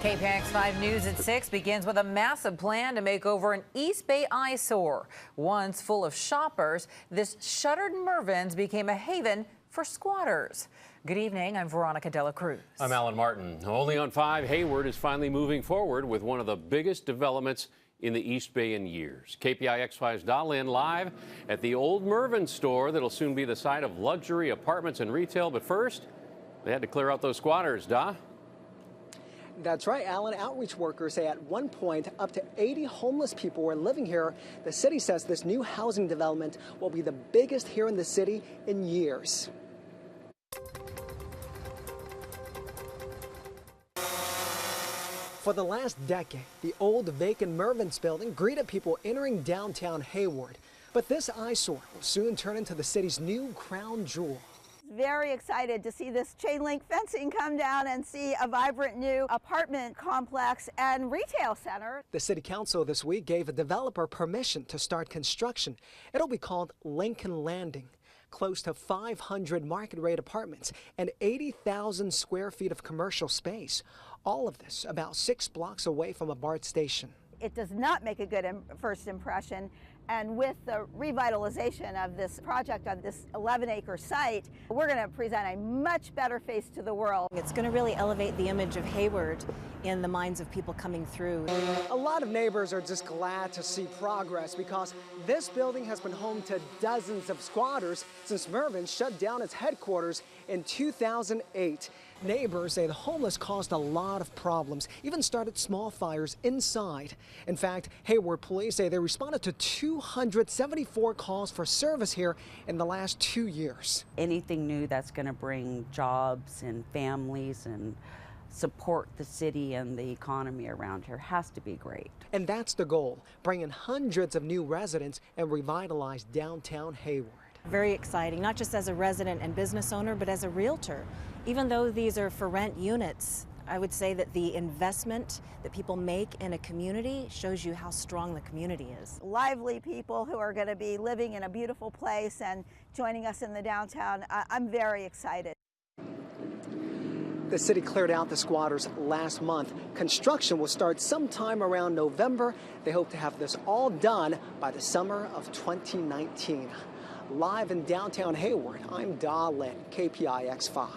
KPIX 5 News at 6 begins with a massive plan to make over an East Bay eyesore. Once full of shoppers, this shuttered Mervyn's became a haven for squatters. Good evening, I'm Veronica Dela Cruz. I'm Alan Martin. Only on 5, Hayward is finally moving forward with one of the biggest developments in the East Bay in years. KPIX5's Da Lin live at the old Mervyn store that'll soon be the site of luxury apartments and retail. But first, they had to clear out those squatters, Da. That's right, Alan. Outreach workers say at one point up to 80 homeless people were living here. The city says this new housing development will be the biggest here in the city in years. For the last decade, the old vacant Mervyn's building greeted people entering downtown Hayward. But this eyesore will soon turn into the city's new crown jewel. Very excited to see this chain link fencing come down and see a vibrant new apartment complex and retail center. The city council this week gave a developer permission to start construction. It'll be called Lincoln Landing. Close to 500 market rate apartments and 80,000 square feet of commercial space. All of this about 6 blocks away from a BART station. It does not make a good first impression, and with the revitalization of this project on this 11-acre site, we're going to present a much better face to the world. It's going to really elevate the image of Hayward in the minds of people coming through. A lot of neighbors are just glad to see progress because this building has been home to dozens of squatters since Mervyn shut down its headquarters in 2008. Neighbors say the homeless caused a lot of problems, even started small fires inside. In fact, Hayward police say they responded to 274 calls for service here in the last 2 years. Anything new that's going to bring jobs and families and support the city and the economy around here has to be great. And that's the goal, bring in hundreds of new residents and revitalize downtown Hayward. Very exciting, not just as a resident and business owner, but as a realtor. Even though these are for rent units, I would say that the investment that people make in a community shows you how strong the community is. Lively people who are going to be living in a beautiful place and joining us in the downtown. I'm very excited. The city cleared out the squatters last month. Construction will start sometime around November. They hope to have this all done by the summer of 2019. Live in downtown Hayward, I'm Da Lin, KPIX 5.